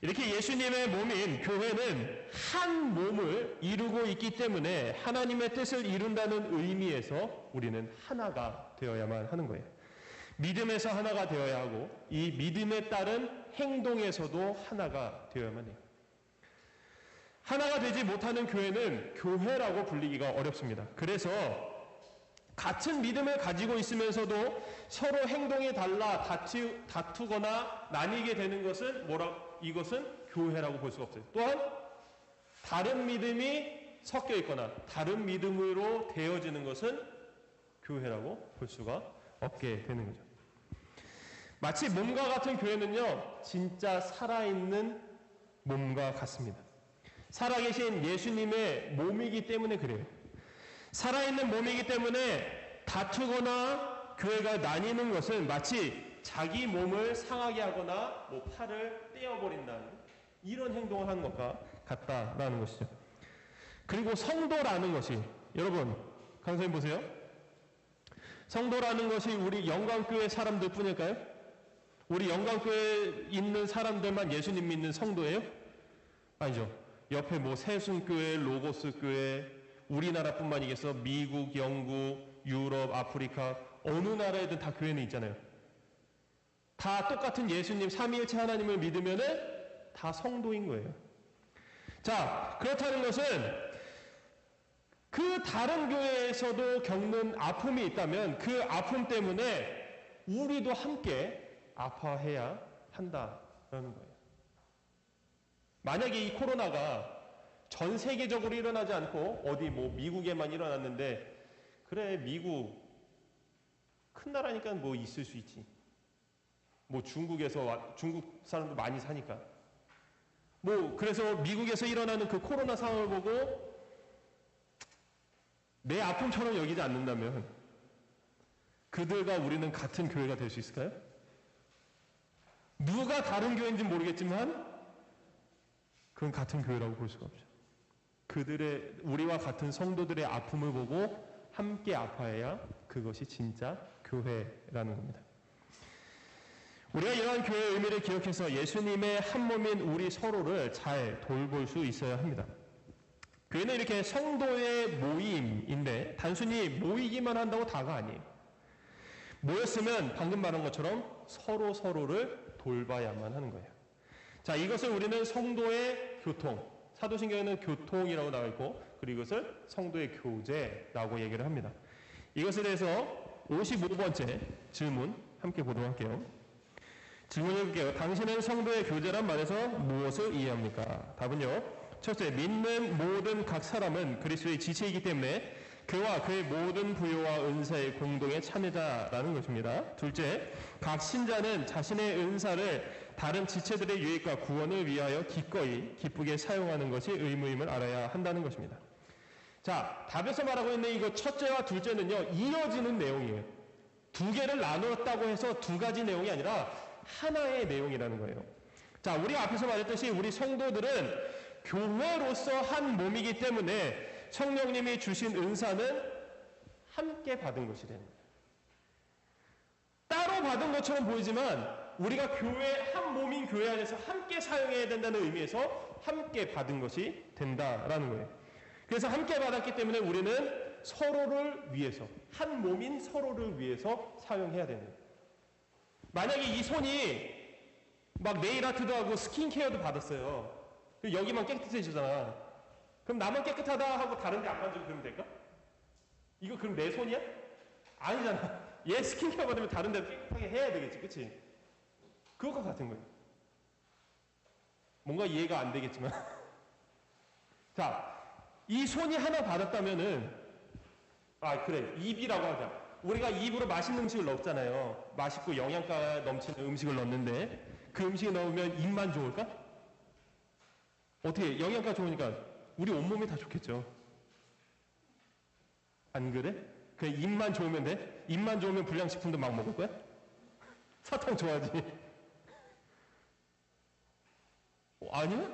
이렇게 예수님의 몸인 교회는 한 몸을 이루고 있기 때문에 하나님의 뜻을 이룬다는 의미에서 우리는 하나가 되어야만 하는 거예요. 믿음에서 하나가 되어야 하고 이 믿음에 따른 행동에서도 하나가 되어야만 해요. 하나가 되지 못하는 교회는 교회라고 불리기가 어렵습니다. 그래서 같은 믿음을 가지고 있으면서도 서로 행동이 달라 다투거나 나뉘게 되는 것은 이것은 교회라고 볼 수가 없어요. 또한 다른 믿음이 섞여 있거나 다른 믿음으로 되어지는 것은 교회라고 볼 수가 없게 되는 거죠. 마치 몸과 같은 교회는요, 진짜 살아있는 몸과 같습니다. 살아계신 예수님의 몸이기 때문에 그래요. 살아있는 몸이기 때문에 다투거나 교회가 나뉘는 것은 마치 자기 몸을 상하게 하거나 팔을 떼어버린다는 이런 행동을 하는 것과 같다라는 것이죠. 그리고 성도라는 것이, 여러분 강사님 보세요. 성도라는 것이 우리 영광교회 사람들 뿐일까요? 우리 영광교회에 있는 사람들만 예수님 믿는 성도예요? 아니죠. 옆에 세순교회, 로고스교회, 우리나라뿐만이겠어, 미국, 영국, 유럽, 아프리카 어느 나라에든 다 교회는 있잖아요. 다 똑같은 예수님 삼위일체 하나님을 믿으면은 다 성도인 거예요. 자, 그렇다는 것은 그 다른 교회에서도 겪는 아픔이 있다면 그 아픔 때문에 우리도 함께 아파해야 한다라는 거예요. 만약에 이 코로나가 전 세계적으로 일어나지 않고 어디 미국에만 일어났는데 그래 미국 큰 나라니까 있을 수 있지. 뭐 중국 사람도 많이 사니까. 뭐 그래서 미국에서 일어나는 그 코로나 상황을 보고 내 아픔처럼 여기지 않는다면 그들과 우리는 같은 교회가 될 수 있을까요? 누가 다른 교회인지 모르겠지만 그건 같은 교회라고 볼 수가 없죠. 우리와 같은 성도들의 아픔을 보고 함께 아파해야 그것이 진짜 교회라는 겁니다. 우리가 이러한 교회의 의미를 기억해서 예수님의 한 몸인 우리 서로를 잘 돌볼 수 있어야 합니다. 교회는 이렇게 성도의 모임인데 단순히 모이기만 한다고 다가 아니에요. 모였으면 방금 말한 것처럼 서로를 돌봐야만 하는 거예요. 자, 이것을 우리는 성도의 교통, 사도신경에는 교통이라고 나와 있고, 그리고 이것을 성도의 교제라고 얘기를 합니다. 이것에 대해서 55번째 질문 함께 보도록 할게요. 질문해 볼게요. 당신은 성도의 교제란 말에서 무엇을 이해합니까? 답은요. 첫째, 믿는 모든 각 사람은 그리스도의 지체이기 때문에 그와 그의 모든 부요와 은사의 공동의 참여자라는 것입니다. 둘째, 각 신자는 자신의 은사를 다른 지체들의 유익과 구원을 위하여 기꺼이 기쁘게 사용하는 것이 의무임을 알아야 한다는 것입니다. 자, 답에서 말하고 있는 이거 첫째와 둘째는요, 이어지는 내용이에요. 두 개를 나눴다고 해서 두 가지 내용이 아니라 하나의 내용이라는 거예요. 자, 우리가 앞에서 말했듯이 우리 성도들은 교회로서 한 몸이기 때문에 성령님이 주신 은사는 함께 받은 것이 되는 거예요. 따로 받은 것처럼 보이지만 우리가 교회 한 몸인 교회 안에서 함께 사용해야 된다는 의미에서 함께 받은 것이 된다라는 거예요. 그래서 함께 받았기 때문에 우리는 서로를 위해서, 한 몸인 서로를 위해서 사용해야 되는 거예요. 만약에 이 손이 막 네일 아트도 하고 스킨케어도 받았어요. 여기만 깨끗해지잖아. 그럼 나만 깨끗하다 하고 다른 데 안 만지고 그러면 될까? 이거 그럼 내 손이야? 아니잖아. 얘 스킨케어 받으면 다른 데도 깨끗하게 해야 되겠지. 그치? 그것과 같은 거예요. 뭔가 이해가 안 되겠지만. 자, 이 손이 하나 받았다면은, 그래. 입이라고 하자. 우리가 입으로 맛있는 음식을 넣잖아요. 맛있고 영양가 넘치는 음식을 넣는데 그 음식을 넣으면 입만 좋을까? 어떻게 영양가 좋으니까 우리 온몸이 다 좋겠죠. 안 그래? 그냥 입만 좋으면 돼? 입만 좋으면 불량식품도 막 먹을 거야? 사탕 좋아하지? 아니야?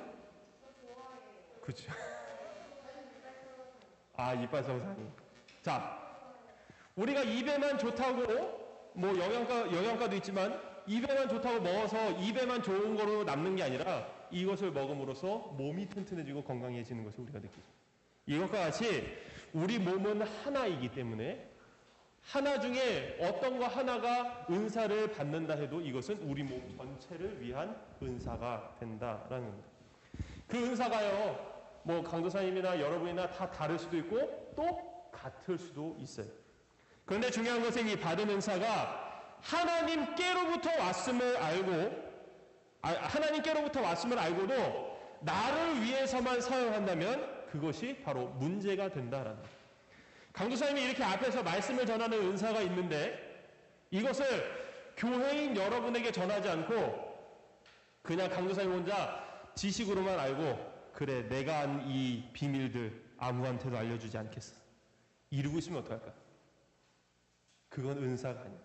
그치. 이빨 썩어서. 자, 우리가 입에만 좋다고 뭐 영양가도 있지만 입에만 좋다고 먹어서 입에만 좋은 거로 남는 게 아니라 이것을 먹음으로써 몸이 튼튼해지고 건강해지는 것을 우리가 느끼죠. 이것과 같이 우리 몸은 하나이기 때문에 하나 중에 어떤 거 하나가 은사를 받는다 해도 이것은 우리 몸 전체를 위한 은사가 된다라는 겁니다. 그 은사가요, 뭐 강도사님이나 여러분이나 다 다를 수도 있고 또 같을 수도 있어요. 그런데 중요한 것은 이 받은 은사가 하나님께로부터 왔음을 알고도 나를 위해서만 사용한다면 그것이 바로 문제가 된다라는 거예요. 강도사님이 이렇게 앞에서 말씀을 전하는 은사가 있는데 이것을 교회인 여러분에게 전하지 않고 그냥 강도사님 혼자 지식으로만 알고 그래 내가 한 이 비밀들 아무한테도 알려주지 않겠어. 이러고 있으면 어떡할까? 그건 은사가 아니야.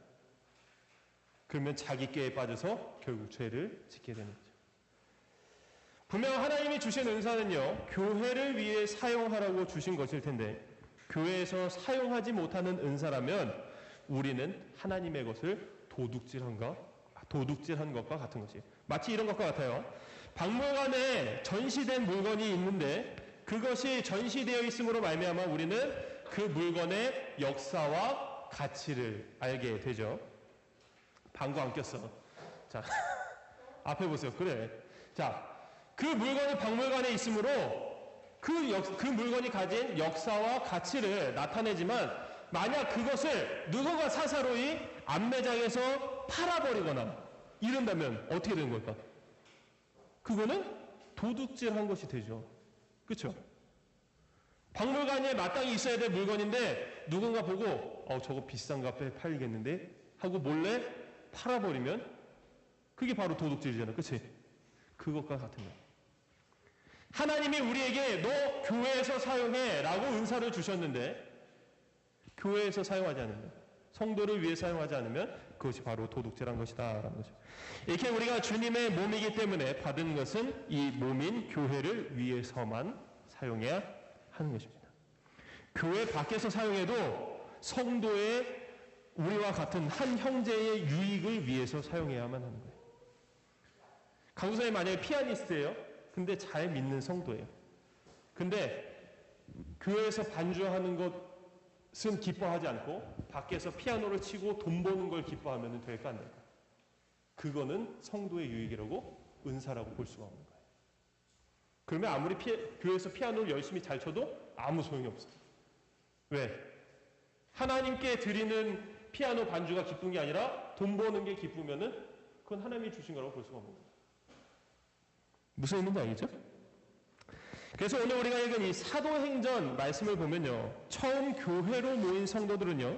그러면 자기 꾀에 빠져서 결국 죄를 짓게 되는 거죠. 분명 하나님이 주신 은사는요, 교회를 위해 사용하라고 주신 것일 텐데 교회에서 사용하지 못하는 은사라면 우리는 하나님의 것을 도둑질한 것과 같은 것이에요. 마치 이런 것과 같아요. 박물관에 전시된 물건이 있는데 그것이 전시되어 있음으로 말미암아 우리는 그 물건의 역사와 가치를 알게 되죠. 방구 안 꼈어. 자, 앞에 보세요. 그래. 자, 그 물건이 박물관에 있으므로 그 물건이 가진 역사와 가치를 나타내지만 만약 그것을 누군가 사사로이 안매장에서 팔아버리거나 이런다면 어떻게 되는 걸까? 그거는 도둑질한 것이 되죠. 그렇죠? 박물관에 마땅히 있어야 될 물건인데 누군가 보고 저거 비싼 값에 팔리겠는데 하고 몰래 팔아버리면 그게 바로 도둑질이잖아. 그치? 그것과 같은 거예요. 하나님이 우리에게 너 교회에서 사용해 라고 은사를 주셨는데 교회에서 사용하지 않으면, 성도를 위해 사용하지 않으면 그것이 바로 도둑질한 것이다 라는 거죠. 이렇게 우리가 주님의 몸이기 때문에 받은 것은 이 몸인 교회를 위해서만 사용해야 하는 것입니다. 교회 밖에서 사용해도 성도의 우리와 같은 한 형제의 유익을 위해서 사용해야만 하는 거예요. 강도사님 만약에 피아니스트예요. 근데 잘 믿는 성도예요. 근데 교회에서 반주하는 것은 기뻐하지 않고 밖에서 피아노를 치고 돈 버는 걸 기뻐하면 될까 안 될까? 그거는 성도의 유익이라고 은사라고 볼 수가 없는 거예요. 그러면 아무리 교회에서 피아노를 열심히 잘 쳐도 아무 소용이 없어요. 왜? 하나님께 드리는 피아노 반주가 기쁜 게 아니라 돈 버는 게 기쁘면은 그건 하나님이 주신 거라고 볼 수가 없는 거예요. 무슨 의미인지 알겠죠? 그래서 오늘 우리가 읽은 이 사도행전 말씀을 보면요, 처음 교회로 모인 성도들은요,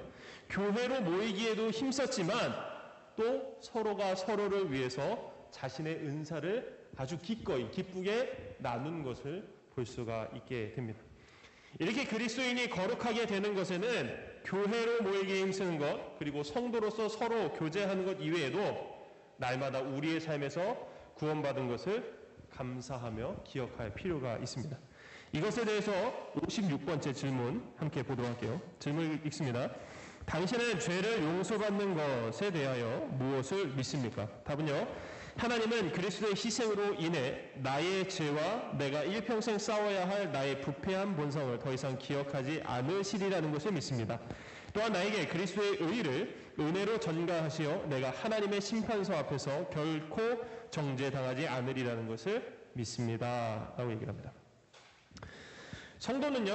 교회로 모이기에도 힘썼지만 또 서로가 서로를 위해서 자신의 은사를 아주 기꺼이 기쁘게 나눈 것을 볼 수가 있게 됩니다. 이렇게 그리스도인이 거룩하게 되는 것에는 교회로 모이기에 힘쓰는 것, 그리고 성도로서 서로 교제하는 것 이외에도 날마다 우리의 삶에서 구원받은 것을 감사하며 기억할 필요가 있습니다. 이것에 대해서 56번째 질문 함께 보도록 할게요. 질문 읽습니다. 당신은 죄를 용서받는 것에 대하여 무엇을 믿습니까? 답은요, 하나님은 그리스도의 희생으로 인해 나의 죄와 내가 일평생 싸워야 할 나의 부패한 본성을 더 이상 기억하지 않으시리라는 것을 믿습니다. 또한 나에게 그리스도의 의를 은혜로 전가하시어 내가 하나님의 심판서 앞에서 결코 정죄당하지 않으리라는 것을 믿습니다. 라고 얘기를 합니다. 성도는요,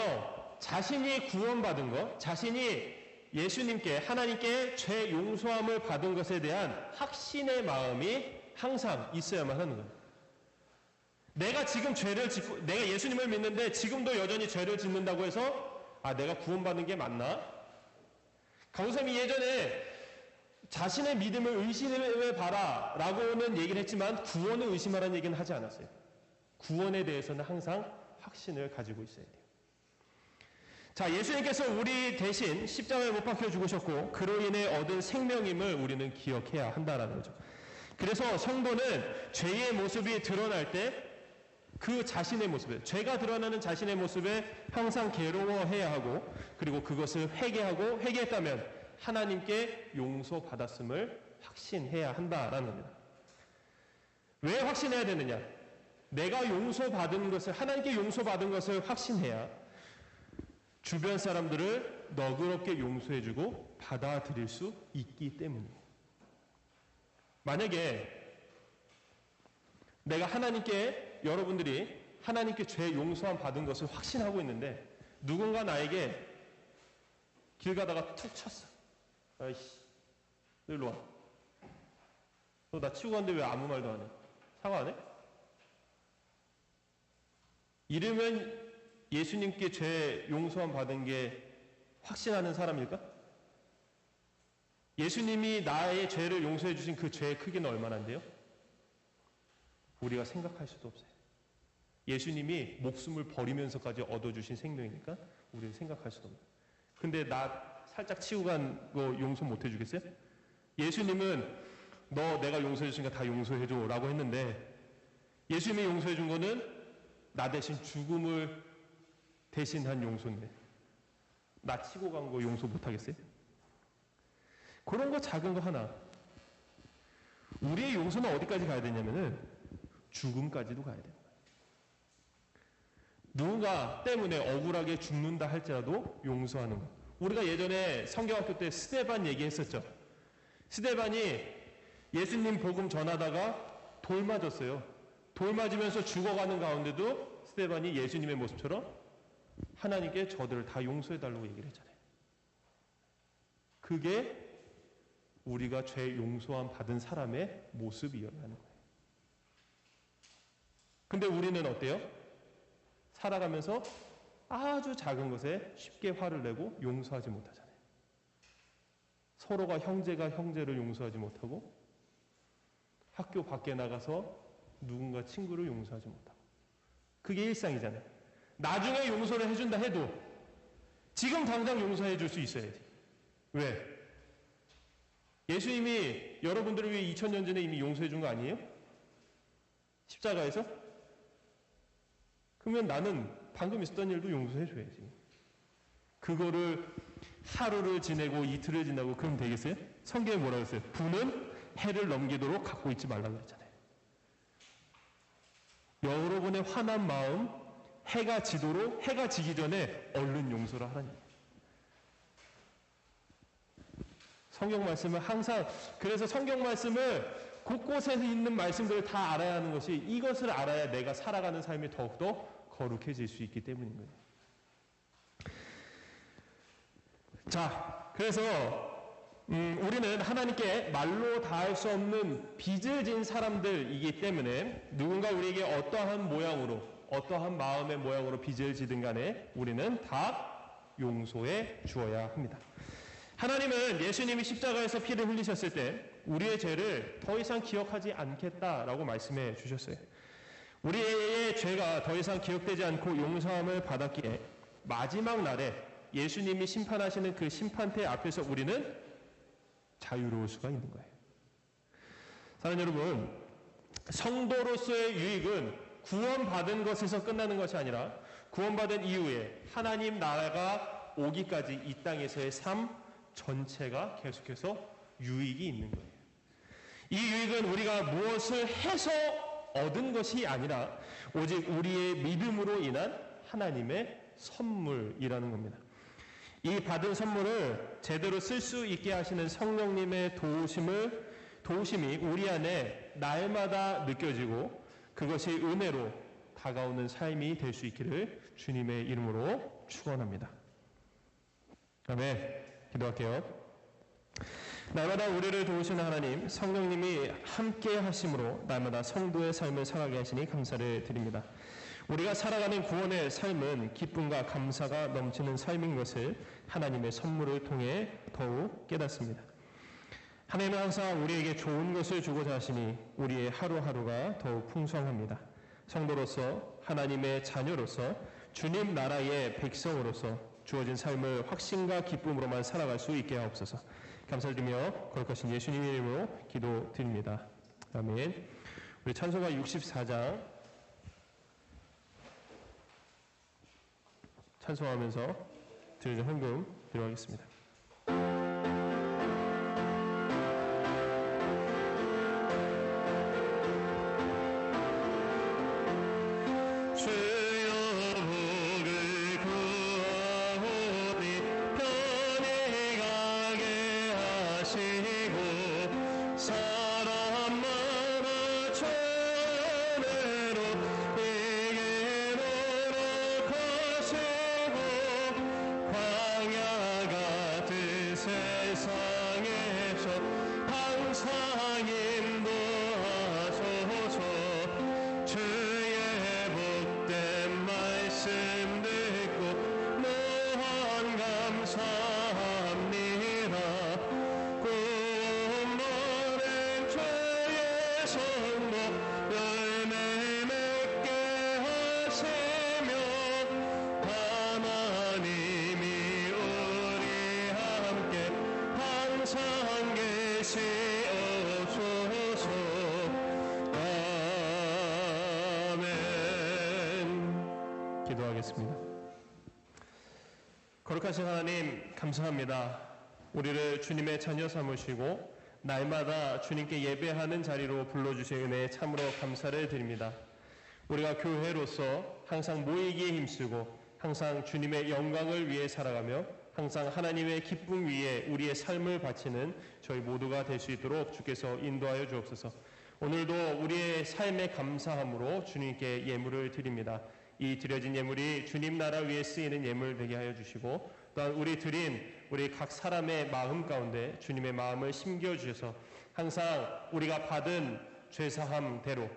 자신이 구원받은 것, 자신이 예수님께, 하나님께 죄 용서함을 받은 것에 대한 확신의 마음이 항상 있어야만 하는 거예요. 내가 지금 죄를 짓고, 내가 예수님을 믿는데 지금도 여전히 죄를 짓는다고 해서 내가 구원받는 게 맞나? 강우쌤이 예전에 자신의 믿음을 의심해봐라 라고는 얘기를 했지만 구원을 의심하라는 얘기는 하지 않았어요. 구원에 대해서는 항상 확신을 가지고 있어야 돼요. 자, 예수님께서 우리 대신 십자가에 못 박혀 죽으셨고 그로 인해 얻은 생명임을 우리는 기억해야 한다라는 거죠. 그래서 성도는 죄의 모습이 드러날 때 그 자신의 모습에, 죄가 드러나는 자신의 모습에 항상 괴로워해야 하고, 그리고 그것을 회개하고, 회개했다면 하나님께 용서받았음을 확신해야 한다라는 겁니다. 왜 확신해야 되느냐? 내가 용서받은 것을, 하나님께 용서받은 것을 확신해야 주변 사람들을 너그럽게 용서해주고 받아들일 수 있기 때문이에요. 만약에 내가 여러분들이 하나님께 죄 용서함 받은 것을 확신하고 있는데 누군가 나에게 길 가다가 툭 쳤어. 아이씨, 너 일로 와. 너 나 치고 갔는데 왜 아무 말도 안 해? 사과 안 해? 이러면 예수님께 죄 용서함 받은 게 확신하는 사람일까? 예수님이 나의 죄를 용서해 주신 그 죄의 크기는 얼마나인데요? 우리가 생각할 수도 없어요. 예수님이 목숨을 버리면서까지 얻어주신 생명이니까 우리는 생각할 수도 없어요. 근데 나 살짝 치고 간 거 용서 못 해주겠어요? 예수님은 너 내가 용서해 주시니까 다 용서해줘 라고 했는데 예수님이 용서해 준 거는 나 대신 죽음을 대신한 용서인데 나 치고 간 거 용서 못 하겠어요? 그런 거 작은 거 하나, 우리의 용서는 어디까지 가야 되냐면은 죽음까지도 가야 돼요. 누군가 때문에 억울하게 죽는다 할지라도 용서하는 것. 우리가 예전에 성경학교 때 스데반 얘기했었죠. 스데반이 예수님 복음 전하다가 돌 맞았어요. 돌 맞으면서 죽어가는 가운데도 스데반이 예수님의 모습처럼 하나님께 저들을 다 용서해달라고 얘기를 했잖아요. 그게 우리가 죄 용서함 받은 사람의 모습이어야 하는 거예요. 근데 우리는 어때요? 살아가면서 아주 작은 것에 쉽게 화를 내고 용서하지 못하잖아요. 서로가 형제가 형제를 용서하지 못하고 학교 밖에 나가서 누군가 친구를 용서하지 못하고. 그게 일상이잖아요. 나중에 용서를 해준다 해도 지금 당장 용서해 줄 수 있어야지. 왜? 예수님이 여러분들을 위해 2000년 전에 이미 용서해 준 거 아니에요? 십자가에서? 그러면 나는 방금 있었던 일도 용서해 줘야지. 그거를 하루를 지내고 이틀을 지나고 그럼 되겠어요? 성경에 뭐라고 했어요? 부는 해를 넘기도록 갖고 있지 말라고 그랬잖아요. 여러분의 화난 마음 해가 지기 전에 얼른 용서를 하라는 얘기예요. 성경 말씀을 항상, 그래서 성경 말씀을 곳곳에 있는 말씀들을 다 알아야 하는 것이, 이것을 알아야 내가 살아가는 삶이 더욱더 거룩해질 수 있기 때문인 거예요. 자, 그래서 우리는 하나님께 말로 다할 수 없는 빚을 진 사람들이기 때문에 누군가 우리에게 어떠한 모양으로, 어떠한 마음의 모양으로 빚을 지든 간에 우리는 다 용서해 주어야 합니다. 하나님은 예수님이 십자가에서 피를 흘리셨을 때 우리의 죄를 더 이상 기억하지 않겠다라고 말씀해 주셨어요. 우리의 죄가 더 이상 기억되지 않고 용서함을 받았기에 마지막 날에 예수님이 심판하시는 그 심판대 앞에서 우리는 자유로울 수가 있는 거예요. 사랑하는 여러분, 성도로서의 유익은 구원받은 것에서 끝나는 것이 아니라 구원받은 이후에 하나님 나라가 오기까지 이 땅에서의 삶 전체가 계속해서 유익이 있는 거예요. 이 유익은 우리가 무엇을 해서 얻은 것이 아니라 오직 우리의 믿음으로 인한 하나님의 선물이라는 겁니다. 이 받은 선물을 제대로 쓸 수 있게 하시는 성령님의 도우심이 우리 안에 날마다 느껴지고 그것이 은혜로 다가오는 삶이 될 수 있기를 주님의 이름으로 축원합니다. 아멘. 기도할게요. 날마다 우리를 도우시는 하나님, 성령님이 함께 하심으로 날마다 성도의 삶을 살아가게 하시니 감사를 드립니다. 우리가 살아가는 구원의 삶은 기쁨과 감사가 넘치는 삶인 것을 하나님의 선물을 통해 더욱 깨닫습니다. 하나님은 항상 우리에게 좋은 것을 주고자 하시니 우리의 하루하루가 더욱 풍성합니다. 성도로서, 하나님의 자녀로서, 주님 나라의 백성으로서 주어진 삶을 확신과 기쁨으로만 살아갈 수 있게 하옵소서. 감사드리며 거룩하신 예수님의 이름으로 기도드립니다. 아멘. 우리 찬송가 64장 찬송하면서 드려진 헌금 드리겠습니다. 기도하겠습니다. 거룩하신 하나님, 감사합니다. 우리를 주님의 자녀 삼으시고 날마다 주님께 예배하는 자리로 불러주신 은혜에 참으로 감사를 드립니다. 우리가 교회로서 항상 모이기에 힘쓰고 항상 주님의 영광을 위해 살아가며 항상 하나님의 기쁨 위에 우리의 삶을 바치는 저희 모두가 될 수 있도록 주께서 인도하여 주옵소서. 오늘도 우리의 삶에 감사함으로 주님께 예물을 드립니다. 이 드려진 예물이 주님 나라 위에 쓰이는 예물 되게 하여 주시고 또한 우리 각 사람의 마음 가운데 주님의 마음을 심겨주셔서 항상 우리가 받은 죄사함대로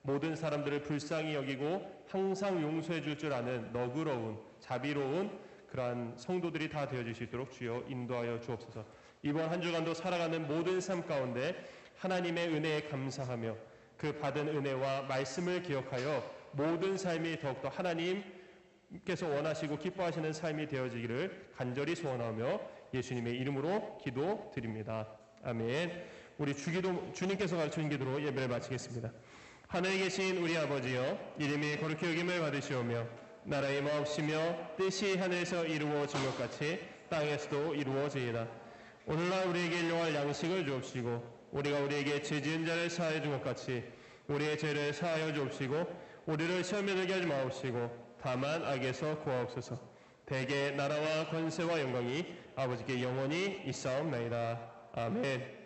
모든 사람들을 불쌍히 여기고 항상 용서해 줄 줄 아는 너그러운 자비로운 그러한 성도들이 다 되어질 수 있도록 주여 인도하여 주옵소서. 이번 한 주간도 살아가는 모든 삶 가운데 하나님의 은혜에 감사하며 그 받은 은혜와 말씀을 기억하여 모든 삶이 더욱더 하나님께서 원하시고 기뻐하시는 삶이 되어지기를 간절히 소원하며 예수님의 이름으로 기도드립니다. 아멘. 우리 주님께서 가르치는 기도로 예배를 마치겠습니다. 하늘에 계신 우리 아버지여, 이름이 거룩히 여김을 받으시오며 나라의 마옵시며 뜻이 하늘에서 이루어진 것 같이 땅에서도 이루어지이다. 오늘날 우리에게 일용할 양식을 주옵시고 우리가 우리에게 죄 지은 자를 사하여 준 것 같이 우리의 죄를 사하여 주옵시고 우리를 시험에 들게 하지 마옵시고 다만 악에서 구하옵소서. 대개 나라와 권세와 영광이 아버지께 영원히 있사옵나이다. 아멘.